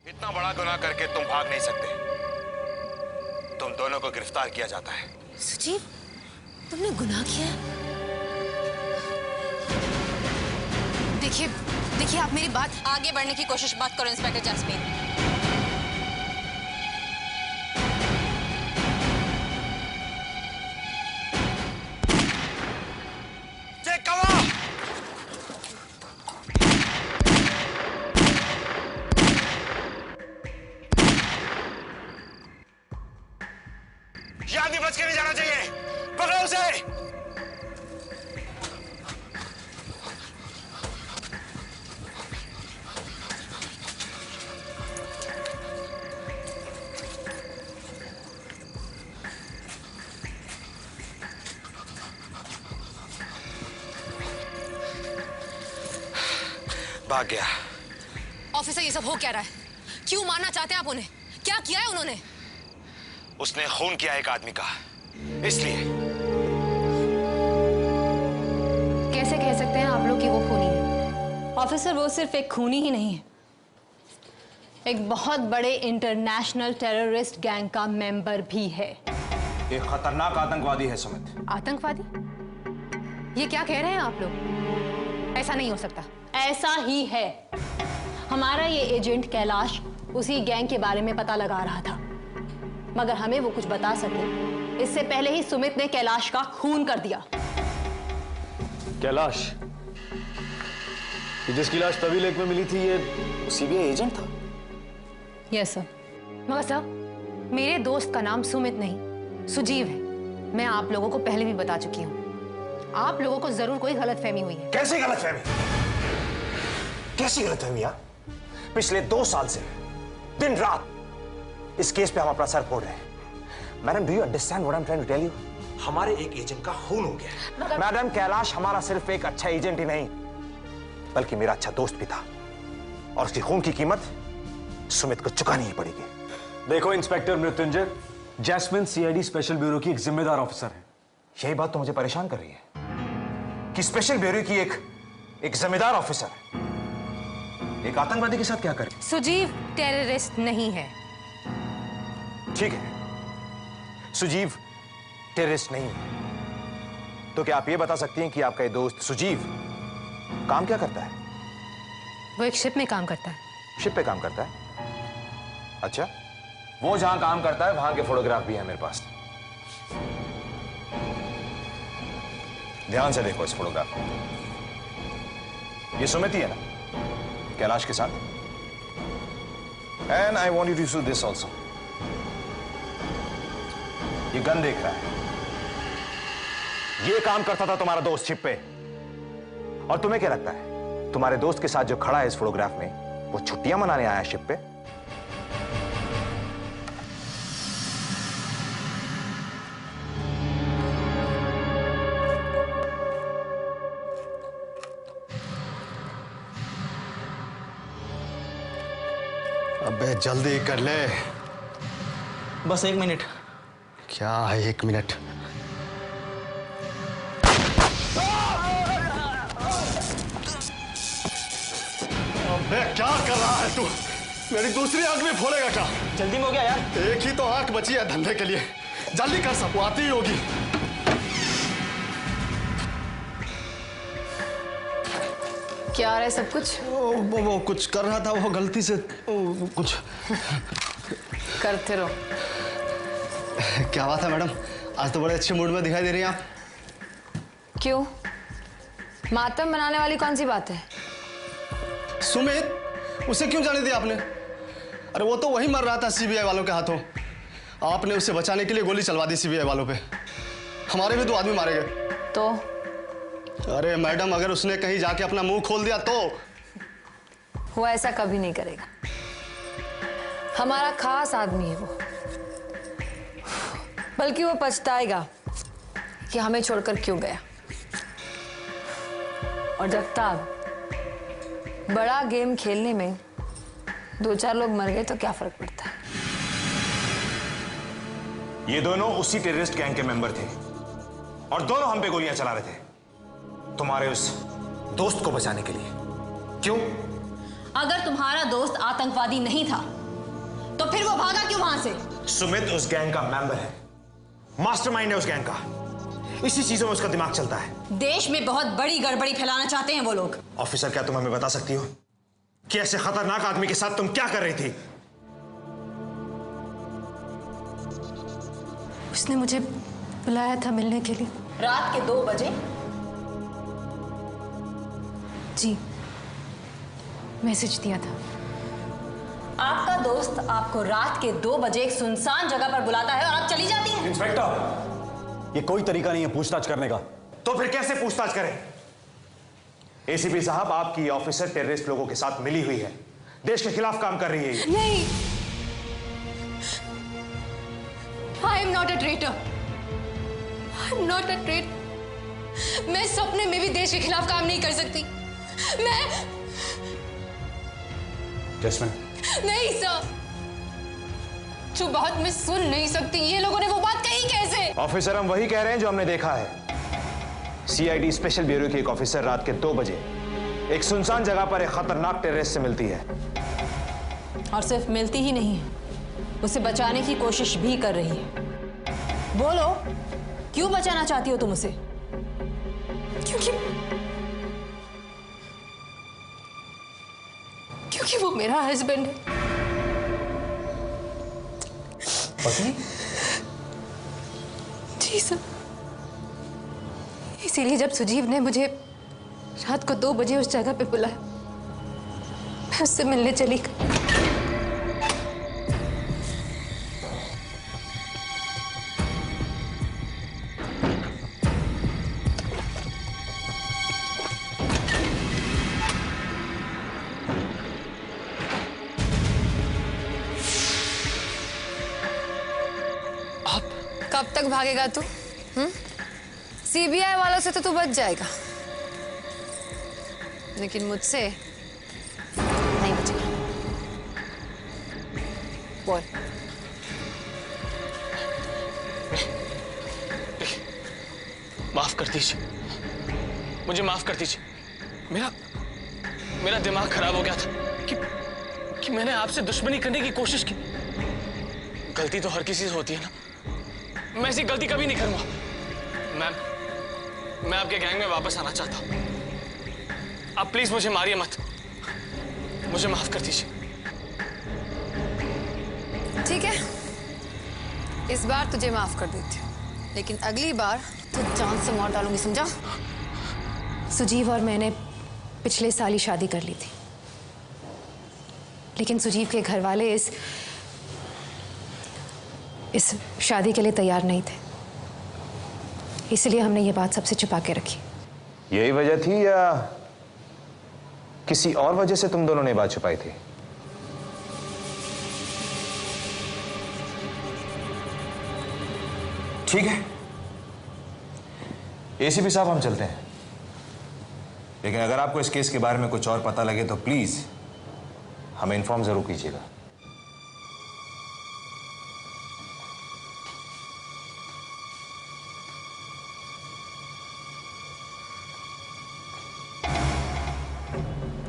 इतना बड़ा गुनाह करके तुम भाग नहीं सकते। तुम दोनों को गिरफ्तार किया जाता है। सुजीव, तुमने गुनाह किया है? देखिए आप मेरी बात आगे बढ़ने की कोशिश मत करो इंस्पेक्टर जैस्मीन। ये आदमी बच के नहीं जाना चाहिए। पकड़ो उसे। भाग गया। ऑफिसर, ये सब हो क्या रहा है? क्यों मारना चाहते हैं आप उन्हें? क्या किया है उन्होंने? उसने खून किया एक आदमी का, इसलिए। कैसे कह सकते हैं आप लोग कि वो खूनी है? ऑफिसर, वो सिर्फ एक खूनी ही नहीं है, एक बहुत बड़े इंटरनेशनल टेररिस्ट गैंग का मेंबर भी है। एक खतरनाक आतंकवादी है सुमित। आतंकवादी? ये क्या कह रहे हैं आप लोग? ऐसा नहीं हो सकता। ऐसा ही है। हमारा ये एजेंट कैलाश उसी गैंग के बारे में पता लगा रहा था, मगर हमें वो कुछ बता सके इससे पहले ही सुमित ने कैलाश का खून कर दिया। कैलाश, जिसकी लाश तभी लेक में मिली थी, ये सीबीआई एजेंट था? Yes sir. मगर सर, मेरे दोस्त का नाम सुमित नहीं सुजीव है। मैं आप लोगों को पहले भी बता चुकी हूँ। आप लोगों को जरूर कोई गलतफहमी हुई है। कैसी गलतफहमी? कैसी गलतफहमी? पिछले 2 साल से दिन रात इस केस पे हम अपना सर फोड़ रहे हैं। Madam, do you understand what I am trying to tell you? हमारे एक एजेंट का खून हो गया। मैडम, कैलाश हमारा सिर्फ एक अच्छा एजेंट ही नहीं, बल्कि मेरा अच्छा दोस्त भी था, और उसकी खून की कीमत सुमित को चुकानी ही पड़ेगी। देखो inspector Mrityunjay, Jasmine CID special bureau की एक जिम्मेदार ऑफिसर है। यही बात तो मुझे परेशान कर रही है कि स्पेशल ब्यूरो की एक जिम्मेदार ऑफिसर एक आतंकवादी के साथ क्या करे? सुजीव टेररिस्ट नहीं है। ठीक है, सुजीव टेररिस्ट नहीं है, तो क्या आप ये बता सकती हैं कि आपका ये दोस्त सुजीव काम क्या करता है? वो एक शिप में काम करता है। शिप पे काम करता है? अच्छा, वो जहां काम करता है वहां के फोटोग्राफ भी है मेरे पास। ध्यान से देखो इस फोटोग्राफ को। ये सुमित ही है ना, कैलाश के साथ? And I want you to see this also. ये गन देख रहा है, ये काम करता था तुम्हारा दोस्त शिप पे। और तुम्हें क्या लगता है, तुम्हारे दोस्त के साथ जो खड़ा है इस फोटोग्राफ में, वो छुट्टियां मनाने आया है शिप पे? अबे जल्दी कर ले। बस 1 मिनट। क्या है 1 मिनट? अबे क्या कर रहा है तू? मेरी दूसरी आंख भी फोड़ेगा क्या? जल्दी में हो गया यार। एक ही तो आंख बची है धंधे के लिए, जल्दी कर, सब आती ही होगी। क्या आ रहा है सब कुछ? वो कुछ कर रहा था, वो गलती से कुछ करते रहो। क्या बात है मैडम, आज तो बड़े अच्छे मूड में दिखाई दे रही हैं आप। क्यों? मातम मनाने वाली कौन सी बात है? सुमित, उसे क्यों जाने दिया आपने? अरे वो तो वही मर रहा था सीबीआई वालों के हाथों। आपने उसे बचाने के लिए गोली चलवा दी सीबीआई वालों पे। हमारे भी 2 आदमी मारे गए। तो अरे मैडम, अगर उसने कहीं जाके अपना मुंह खोल दिया तो? वो ऐसा कभी नहीं करेगा। हमारा खास आदमी है वो, बल्कि वो पछताएगा कि हमें छोड़कर क्यों गया। और जब तक बड़ा गेम खेलने में 2-4 लोग मर गए तो क्या फर्क पड़ता है? ये दोनों उसी टेररिस्ट गैंग के मेंबर थे और दोनों हम पे गोलियां चला रहे थे, तुम्हारे उस दोस्त को बचाने के लिए। क्यों? अगर तुम्हारा दोस्त आतंकवादी नहीं था तो फिर वो भागा क्यों वहां से? सुमित उस गैंग का मेंबर है, मास्टरमाइंड है उस गैंग का। इसी चीजों में उसका दिमाग चलता है। देश में बहुत बड़ी गड़बड़ी फैलाना चाहते हैं वो लोग। ऑफिसर, क्या तुम हमें बता सकती हो कि ऐसे खतरनाक आदमी के साथ तुम क्या कर रही थी? उसने मुझे बुलाया था मिलने के लिए। रात के 2 बजे? जी, मैसेज दिया था। आपका दोस्त आपको रात के 2 बजे एक सुनसान जगह पर बुलाता है और आप चली जाती हैं? इंस्पेक्टर, ये कोई तरीका नहीं है पूछताछ करने का। तो फिर कैसे पूछताछ करें? एसीपी साहब, आपकी ऑफिसर टेररिस्ट लोगों के साथ मिली हुई है, देश के खिलाफ काम कर रही है। नहीं, I am not a traitor. I am not a traitor. मैं सपने में भी देश के खिलाफ काम नहीं कर सकती। मैं जैस्मिन, नहीं सर, जो बात मैं सुन नहीं सकती, ये लोगों ने वो बात कही कैसे? ऑफिसर, हम वही कह रहे हैं जो हमने देखा है। सीआईडी स्पेशल ब्यूरो की एक ऑफिसर रात के 2 बजे एक सुनसान जगह पर एक खतरनाक टेररिस्ट से मिलती है। और सिर्फ मिलती ही नहीं है, उसे बचाने की कोशिश भी कर रही है। बोलो, क्यों बचाना चाहती हो तुम उसे? क्योंकि वो मेरा हस्बैंड है। पत्नी? जी सर, इसीलिए जब सुजीव ने मुझे रात को 2 बजे उस जगह पे बुलाया, मैं उससे मिलने चली गई। कब तक भागेगा तू? सीबीआई वालों से तो तू बच जाएगा, लेकिन मुझसे नहीं बचेगा। बोल। माफ कर दीजिए, मुझे माफ कर दीजिए। मेरा दिमाग खराब हो गया था कि मैंने आपसे दुश्मनी करने की कोशिश की। गलती तो हर किसी से होती है ना, मैं ऐसी गलती कभी नहीं करूंगा। मैं आपके गैंग में वापस आना चाहता हूं। आप प्लीज मुझे मारिए मत, मुझे माफ कर दीजिए। ठीक है, इस बार तुझे माफ कर देती हूँ, लेकिन अगली बार तो जान से मार डालूंगी, समझा? सुजीव और मैंने पिछले साल ही शादी कर ली थी, लेकिन सुजीव के घर वाले इस शादी के लिए तैयार नहीं थे, इसलिए हमने ये बात सबसे छुपा के रखी। यही वजह थी या किसी और वजह से तुम दोनों ने बात छुपाई थी? ठीक है, एसीपी साहब, हम चलते हैं, लेकिन अगर आपको इस केस के बारे में कुछ और पता लगे तो प्लीज हमें इन्फॉर्म जरूर कीजिएगा।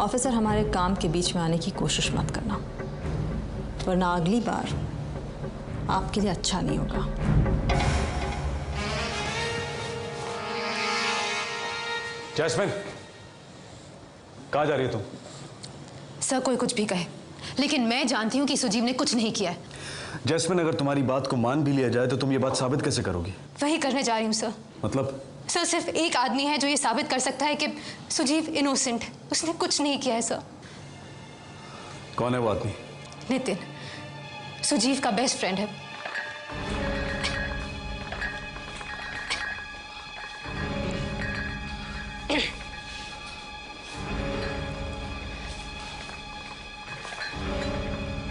ऑफिसर, हमारे काम के बीच में आने की कोशिश मत करना, वरना अगली बार आपके लिए अच्छा नहीं होगा। जैस्मिन, कहाँ जा रही है तुम? सर, कोई कुछ भी कहे, लेकिन मैं जानती हूँ कि सुजीव ने कुछ नहीं किया है। जैस्मिन, अगर तुम्हारी बात को मान भी लिया जाए तो तुम ये बात साबित कैसे करोगी? वही करने जा रही हूँ सर। मतलब? सर, सिर्फ एक आदमी है जो ये साबित कर सकता है कि सुजीव इनोसेंट है, उसने कुछ नहीं किया है सर। कौन है वो आदमी? नितिन, सुजीव का बेस्ट फ्रेंड है।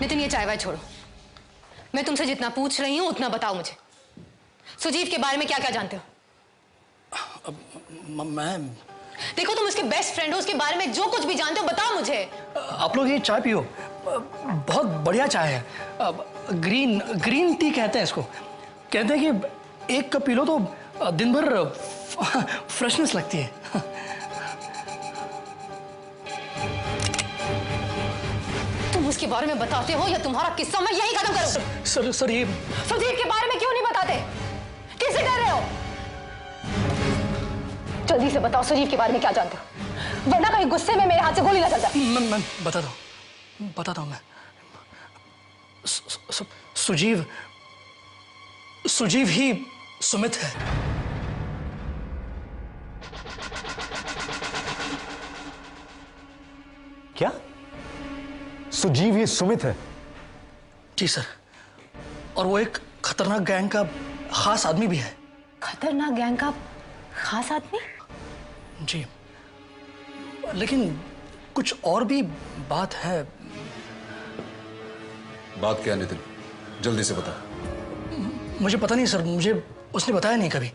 नितिन, ये चाय वाय छोड़ो, मैं तुमसे जितना पूछ रही हूं उतना बताओ मुझे। सुजीव के बारे में क्या क्या जानते हो? मैं देखो, तुम उसके बेस्ट फ्रेंड हो, उसके बारे में जो कुछ भी जानते हो बताओ मुझे। आप लोग ये चाय पियो, बहुत बढ़िया चाय है। ग्रीन टी कहते हैं इसको। कहते हैं कि एक कप पी लो तो दिन भर फ्रेशनेस लगती है। इसके बारे में बताते हो या तुम्हारा किस्सा मैं यही खत्म करूं? सर ये सुजीव के बारे में क्यों नहीं बताते? किससे कर रहे हो? जल्दी से बताओ सुजीव के बारे में क्या जानते हो, वरना कहीं गुस्से में मेरे हाथ से गोली ना चल जाए। मैं बताता हूं मैं। सुजीव ही सुमित है। क्या? सुजीव ये सुमित है? जी सर, और वो एक खतरनाक गैंग का खास आदमी भी है। खतरनाक गैंग का खास आदमी? जी, लेकिन कुछ और भी बात है। बात क्या नितिन, जल्दी से बता। मुझे पता नहीं सर, मुझे उसने बताया नहीं कभी।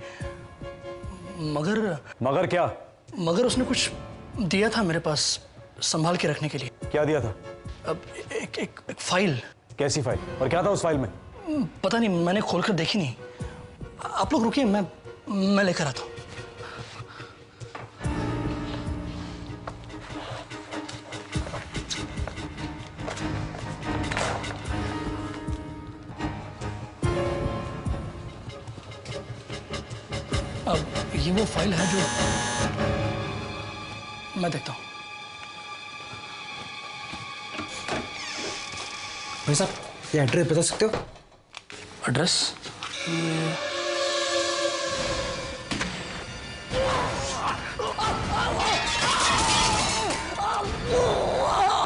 मगर क्या? मगर उसने कुछ दिया था मेरे पास संभाल के रखने के लिए। क्या दिया था? अब एक फाइल। कैसी फाइल? और क्या था उस फाइल में? पता नहीं, मैंने खोलकर देखी नहीं। आप लोग रुकिए, मैं लेकर आता हूं। अब ये वो फाइल है जो मैं देखता हूं। भाई साहब, ये एड्रेस बता सकते हो? एड्रेस?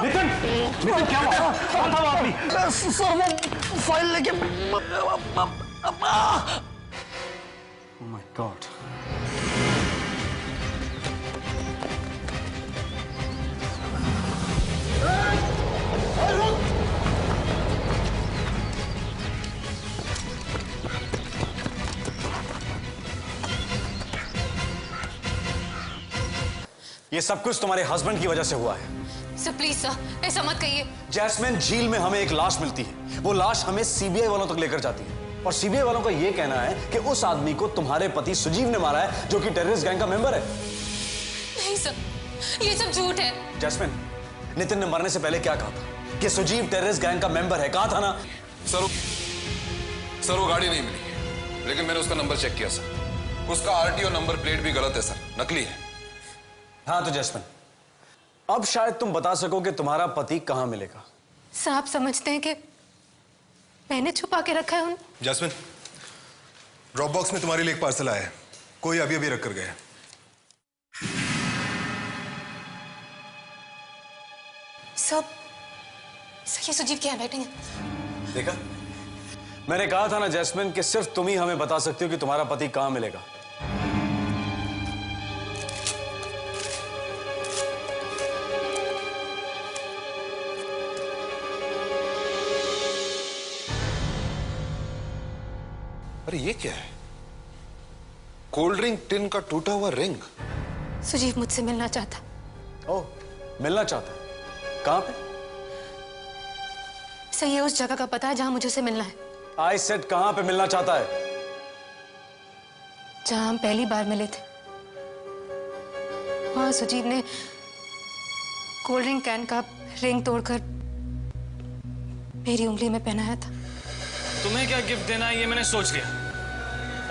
नितिन क्या हुआ? कौन था वो आदमी? सर वो फाइल लेके। Oh my God. ये सब कुछ तुम्हारे हस्बैंड की वजह से हुआ है। सर प्लीज सर, ऐसा मत कहिए। जैस्मिन, झील में हमें एक लाश मिलती है। वो लाश हमें सीबीआई वालों तक लेकर जाती है और सीबीआई वालों का यह कहना है कि उस आदमी को तुम्हारे पति सुजीव ने मारा है, जो कि टेररिस्ट गैंग का मेंबर है। नहीं सर, ये सब झूठ है। जैस्मिन, नितिन ने मरने से पहले क्या कहा था कि सुजीव टेररिस्ट गैंग का मेंबर है? कहा था ना? सर वो गाड़ी नहीं मिली, लेकिन मैंने उसका नंबर चेक किया सर। उसका आरटीओ नंबर प्लेट भी गलत है सर, नकली है। हाँ तो जैस्मिन, अब शायद तुम बता सको कि तुम्हारा पति कहां मिलेगा। सर आप समझते हैं कि मैंने छुपा के रखा है उन। जैस्मिन, ड्रॉप बॉक्स में तुम्हारे लिए एक पार्सल आया है, कोई अभी अभी रख कर गया है। सर ये सुजीव की हैंडराइटिंग है। देखा, मैंने कहा था ना जैस्मिन कि सिर्फ तुम ही हमें बता सकते हो कि तुम्हारा पति कहां मिलेगा। अरे ये क्या है? कोल्ड ड्रिंक टिन का टूटा हुआ रिंग। सुजीव मुझसे मिलना चाहता। ओह, मिलना चाहता? कहां पे? सर ये उस जगह का पता है जहां मुझे उसे मिलना है। आई सेड कहां पे मिलना चाहता है? जहां हम पहली बार मिले थे, वहां सुजीव ने कोल्ड ड्रिंक कैन का रिंग तोड़कर मेरी उंगली में पहनाया था। तुम्हें क्या गिफ्ट देना है ये मैंने सोच लिया,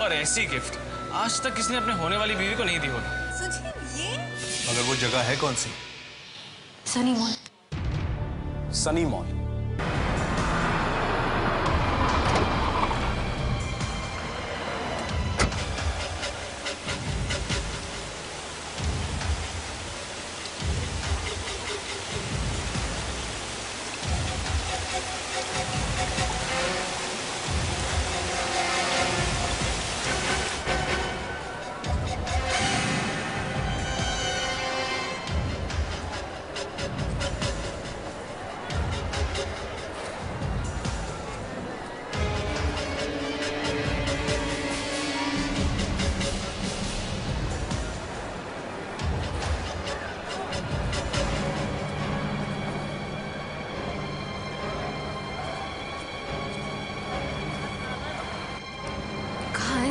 और ऐसी गिफ्ट आज तक किसी ने अपने होने वाली बीवी को नहीं दी होगी। सुजीव ये? मगर वो जगह है कौन सी? Sunny mall. Sunny mall?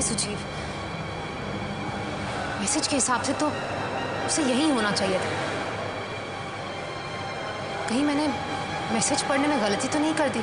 Sujeev, message के हिसाब से तो उसे यही होना चाहिए था। कहीं मैंने मैसेज पढ़ने में गलती तो नहीं कर दी?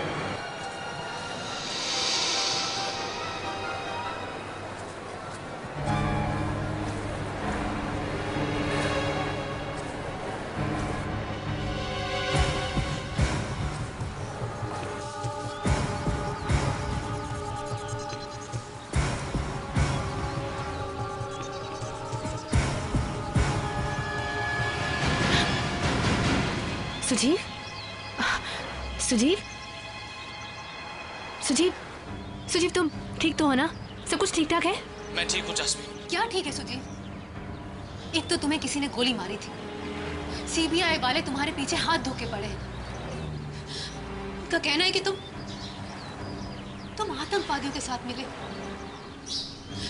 सुजीव, सुजीव, सुजीव, सुजीव, तुम ठीक तो हो ना? सब कुछ ठीक ठाक है? मैं ठीक हूँ जास्मीन। क्या ठीक है सुजीव? एक तो तुम्हें किसी ने गोली मारी थी, सीबीआई वाले तुम्हारे पीछे हाथ धो के पड़े हैं। उनका कहना है कि तुम आतंकवादियों के साथ मिले।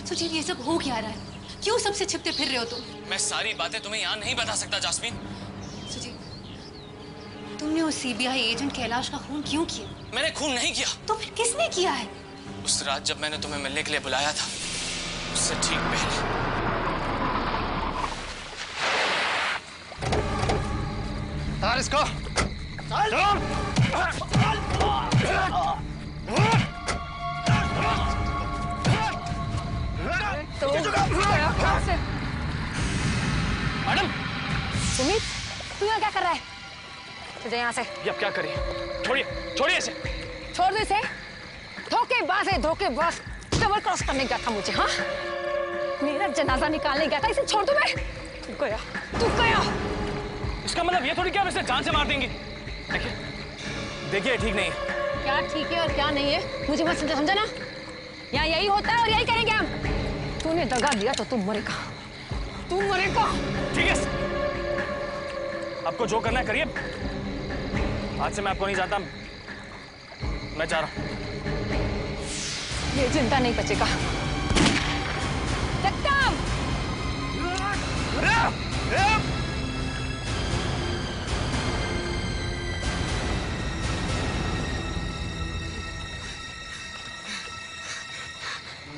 सुजीव, ये सब हो क्या रहा है? क्यों सबसे छिपते फिर रहे हो तुम? मैं सारी बातें तुम्हें यहाँ नहीं बता सकता जास्मीन। सुजीव, तुमने उस सीबीआई एजेंट कैलाश का खून क्यों किया? मैंने खून नहीं किया। तो फिर किसने किया है? उस रात जब मैंने तुम्हें मिलने के लिए बुलाया था, उससे ठीक पहले। तार इसको। मैडम! सुमित, तू यहाँ क्या कर रहा है? तुझे यहाँ से। ये अब क्या करिए? छोड़िए, छोड़िए इसे। छोड़ दो इसे। धोखेबाज है, धोखेबाज। डबल क्रॉस करने गया था मुझे, हाँ? मेरा जनाजा निकालने गया था, इसे छोड़ दो। मैं तू गया, तू गया। इसका मतलब ये थोड़ी कि आप इसे जान से मार देंगी। देखिए, देखिए ठीक नहीं है। क्या ठीक है और क्या नहीं है मुझे मत समझा ना। यहाँ यही होता है और यही करेंगे हम। तूने दगा दिया तो तू मरेगा, तू मरेगा। ठीक है, आपको जो करना है करिए। आज से मैं आपको नहीं जानता, मैं जा रहा हूं। ये जिंदा नहीं बचेगा। जगताप!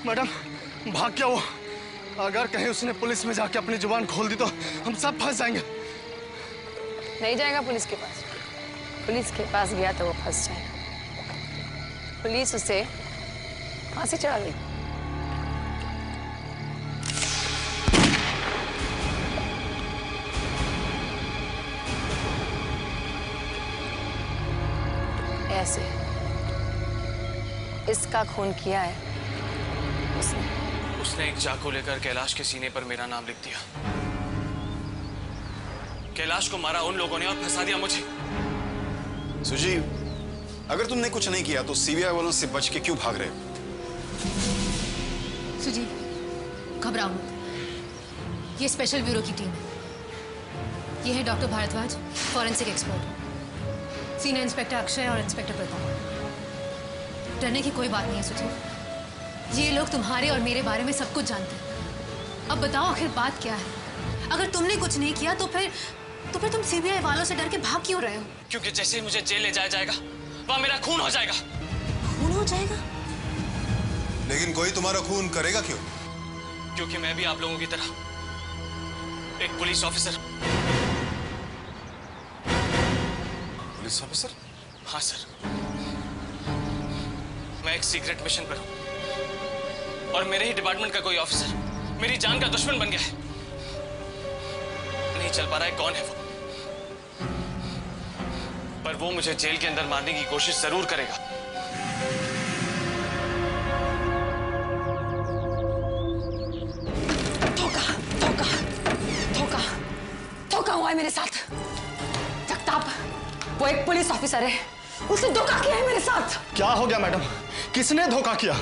मैडम, भाग क्या वो? अगर कहीं उसने पुलिस में जाके अपनी जुबान खोल दी तो हम सब फंस जाएंगे। नहीं जाएगा पुलिस के पास। पुलिस के पास गया तो वो फंस जाएगा। पुलिस उसे फांसी चढ़ा देगी। ऐसे इसका खून किया है उसने एक चाकू लेकर कैलाश के सीने पर मेरा नाम लिख दिया। कैलाश को मारा उन लोगों ने और फंसा दिया मुझे। सुजीव, अगर तुमने कुछ नहीं किया तो सीबीआई वालों से बच के क्यों भाग रहे हो? सुजीव, घबराओ मत। ये स्पेशल ब्यूरो की टीम है। ये है doctor Bhardwaj, forensic expert, senior inspector Akshay और इंस्पेक्टर प्रताप। डरने की कोई बात नहीं है सुजीव। ये लोग तुम्हारे और मेरे बारे में सब कुछ जानते हैं। अब बताओ आखिर बात क्या है? अगर तुमने कुछ नहीं किया तो फिर तुम सीबीआई वालों से डर के भाग क्यों रहे हो? क्योंकि जैसे ही मुझे जेल ले जाया जाएगा, वहां मेरा खून हो जाएगा। खून हो जाएगा? लेकिन कोई तुम्हारा खून करेगा क्यों? क्योंकि मैं भी आप लोगों की तरह एक पुलिस ऑफिसर। Police officer? हाँ सर, मैं एक सीक्रेट मिशन पर हूं और मेरे ही डिपार्टमेंट का कोई ऑफिसर मेरी जान का दुश्मन बन गया है। नहीं चल पा रहा है कौन है वो, पर वो मुझे जेल के अंदर मारने की कोशिश जरूर करेगा। धोखा, धोखा, धोखा, धोखा हुआ है मेरे साथ। जगताप, वो एक पुलिस ऑफिसर है, उसने धोखा किया है मेरे साथ। क्या हो गया मैडम? किसने धोखा किया?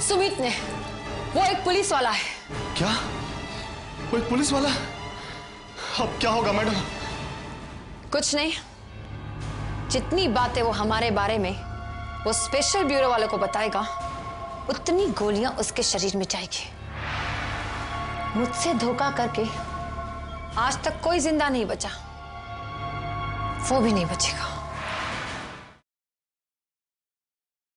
सुमित ने। वो एक पुलिस वाला है। क्या? वो एक पुलिस वाला? अब क्या होगा मैडम? कुछ नहीं। जितनी बातें वो हमारे बारे में वो स्पेशल ब्यूरो वालों को बताएगा, उतनी गोलियां उसके शरीर में जाएगी। मुझसे धोखा करके आज तक कोई जिंदा नहीं बचा, वो भी नहीं बचेगा।